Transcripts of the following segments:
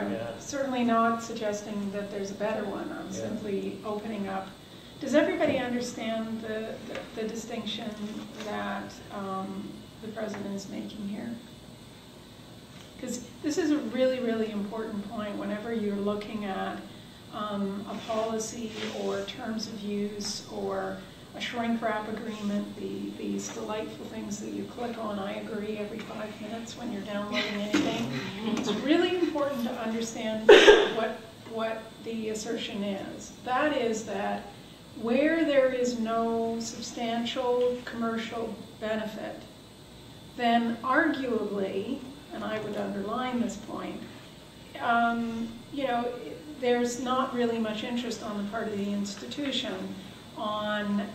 I'm certainly not suggesting that there's a better one. I'm simply opening up. Does everybody understand the distinction that the President is making here? Because this is a really, really important point whenever you're looking at a policy or terms of use or a shrink wrap agreement, these delightful things that you click on, I agree, every 5 minutes when you're downloading anything. It's really important to understand what the assertion is. That is that where there is no substantial commercial benefit, then arguably, and I would underline this point, you know, there's not really much interest on the part of the institution on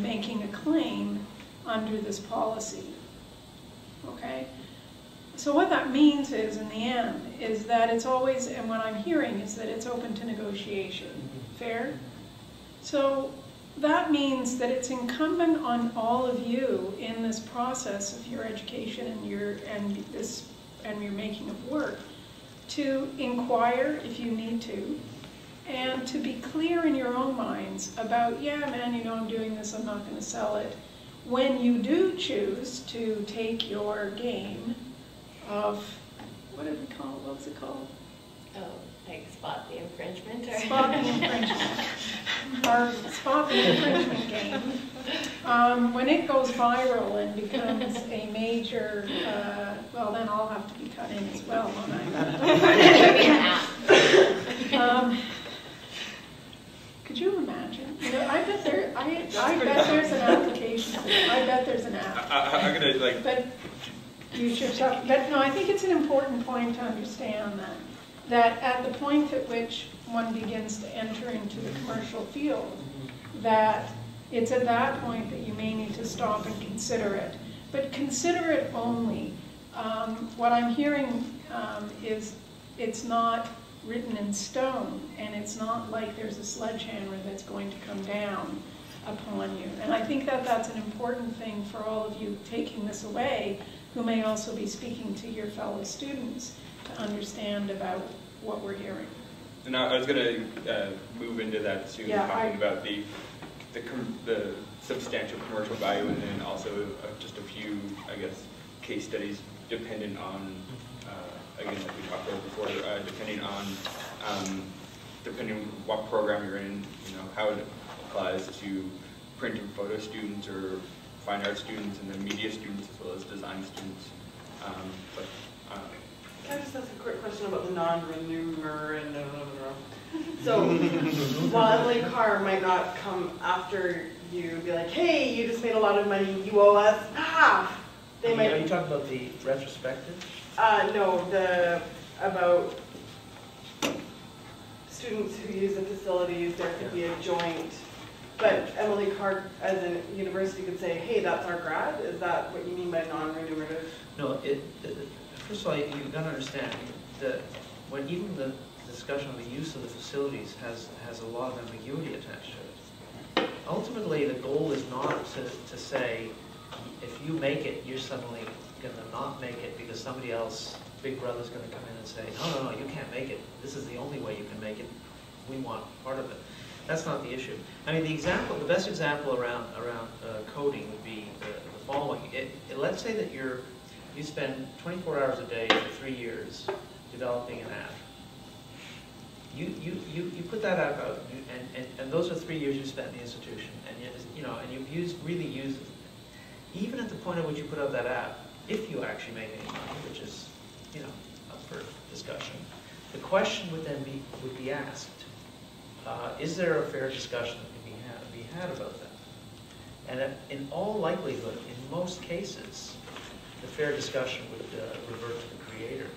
making a claim under this policy, okay? So what that means is, in the end, is that it's always, and what I'm hearing is that it's open to negotiation. Fair? So that means that it's incumbent on all of you in this process of your education and your making of work to inquire if you need to, and to be clear in your own minds about, yeah, man, you know, I'm doing this, I'm not going to sell it. When you do choose to take your game of, what did we call it? What was it called? Oh, like spot the infringement? Or? Spot the infringement. Or spot the infringement game. When it goes viral and becomes a major, well, then I'll have to be cut in as well, won't I? Could you imagine? You know, I bet there's an application. I bet there's an app. I'm gonna like. But you should. But no, I think it's an important point to understand that at the point at which one begins to enter into the commercial field, that it's at that point that you may need to stop and consider it. But consider it only. What I'm hearing is it's not written in stone, and it's not like there's a sledgehammer that's going to come down upon you. And I think that that's an important thing for all of you taking this away, who may also be speaking to your fellow students to understand about what we're hearing. And I was going to move into that soon, talking about the substantial commercial value, and then also just a few, I guess, case studies dependent on, again, like we talked about before, depending on what program you're in, you know, how it applies to print and photo students or fine art students, and then media students as well as design students. Can I just ask a quick question about the non-remuner and so while Emily Carr might not come after you and be like, hey, you just made a lot of money, you owe us half. They might. Are you talking about the retrospective? No, about students who use the facilities, there could be a joint, but Emily Carr as a university could say, hey, that's our grad? Is that what you mean by non-remunerative? No, first of all, you've got to understand that when even the discussion of the use of the facilities has a lot of ambiguity attached to it. Ultimately, the goal is not to say, if you make it, you're suddenly going to not make it because somebody else, Big Brother's going to come in and say, no, you can't make it. This is the only way you can make it. We want part of it. That's not the issue. I mean, the best example around coding would be the following. Let's say that you spend 24 hours a day for 3 years developing an app. You put that app out, and those are 3 years you spent in the institution, and you've really used it. Even at the point at which you put out that app, if you actually make any money, which is, up for discussion, the question would then be asked: is there a fair discussion that can be had about that? And in all likelihood, in most cases, the fair discussion would revert to the creator.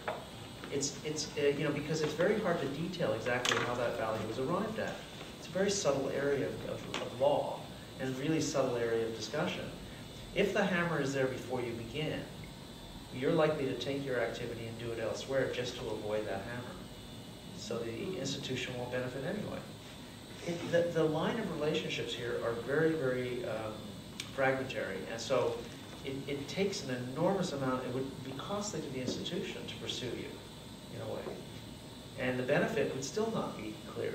It's because it's very hard to detail exactly how that value was arrived at. It's a very subtle area of law and a really subtle area of discussion. If the hammer is there before you begin, you're likely to take your activity and do it elsewhere just to avoid that hammer. So the institution won't benefit anyway. The line of relationships here are very, very fragmentary, and so it takes an enormous amount. It would be costly to the institution to pursue you, in a way. and the benefit would still not be clear.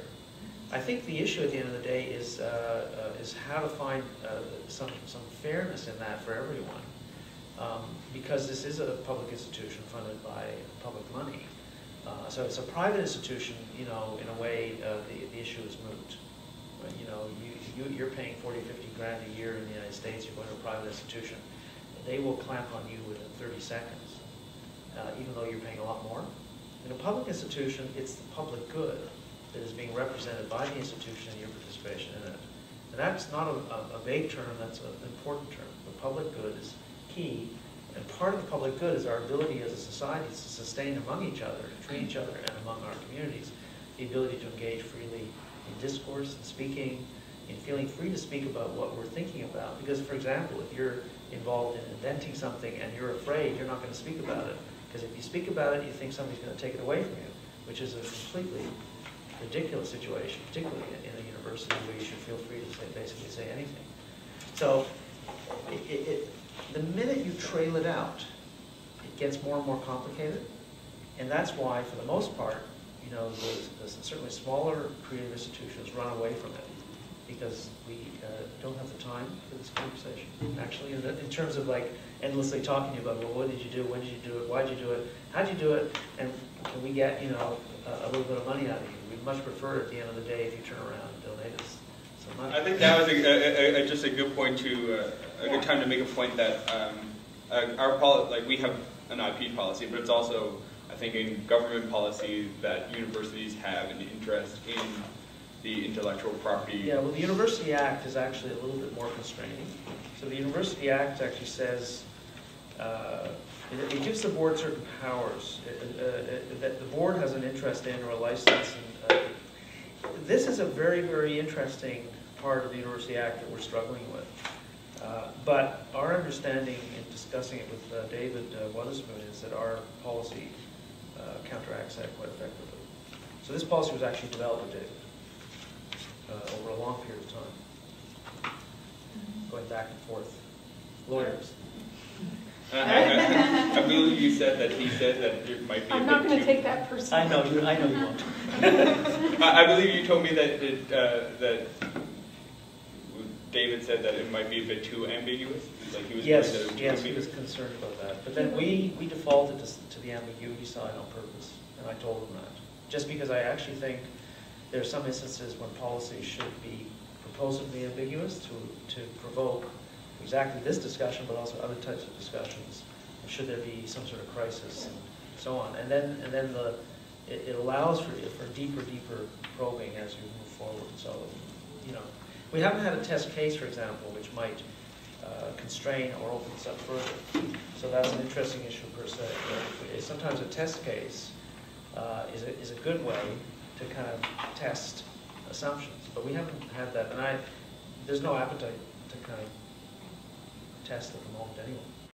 I think the issue at the end of the day is how to find some fairness in that for everyone, because this is a public institution funded by public money. So it's a private institution, you know, in a way, the issue is moot. Right? You know, you're paying 40, 50 grand a year in the United States, you're going to a private institution. They will clamp on you within 30 seconds, even though you're paying a lot more. In a public institution, it's the public good that is being represented by the institution and your participation in it. And that's not a vague term, that's an important term. The public good is key, and part of the public good is our ability as a society to sustain among each other, to treat each other and among our communities, the ability to engage freely in discourse and speaking, in feeling free to speak about what we're thinking about. Because, for example, if you're involved in inventing something and you're afraid, you're not going to speak about it. Because if you speak about it, you think somebody's going to take it away from you, which is a completely ridiculous situation, particularly in a university where you should feel free to basically say anything. So the minute you trail it out, it gets more and more complicated. And that's why, for the most part, you know, the certainly smaller creative institutions run away from it, because we don't have the time for this conversation. Actually, in terms of like endlessly talking to you about, well, what did you do, when did you do it, why did you do it, how did you do it, and can we get, you know, a little bit of money out of you? We'd much prefer at the end of the day if you turn around and donate us some money. I think that was just a good point to, a good time to make a point that like we have an IP policy, but it's also, I think, in government policy that universities have an interest in the intellectual property. Yeah, well, the University Act is actually a little bit more constraining. So the University Act actually says, it gives the board certain powers that the board has an interest in or a license. And, this is a very, very interesting part of the University Act that we're struggling with. But our understanding in discussing it with David Wotherspoon is that our policy counteracts that quite effectively. So this policy was actually developed with David over a long period of time, going back and forth. Lawyers. I believe you said that he said that it might be. I'm not going to take that personally. I know you won't. I believe you told me that that David said that it might be a bit too ambiguous. Like he was yes, worried that it was yes, too he was ambiguous. concerned about that. But then we defaulted to the ambiguity side on purpose, and I told him that. Just because I actually think there are some instances when policy should be proposably ambiguous to provoke exactly this discussion, but also other types of discussions. Should there be some sort of crisis and so on, and then it allows for deeper probing as we move forward. So, you know, we haven't had a test case, for example, which might constrain or open this up further. So that's an interesting issue per se. Sometimes a test case is a good way to kind of test assumptions, but we haven't had that, and there's no appetite to kind of test at the moment anyway.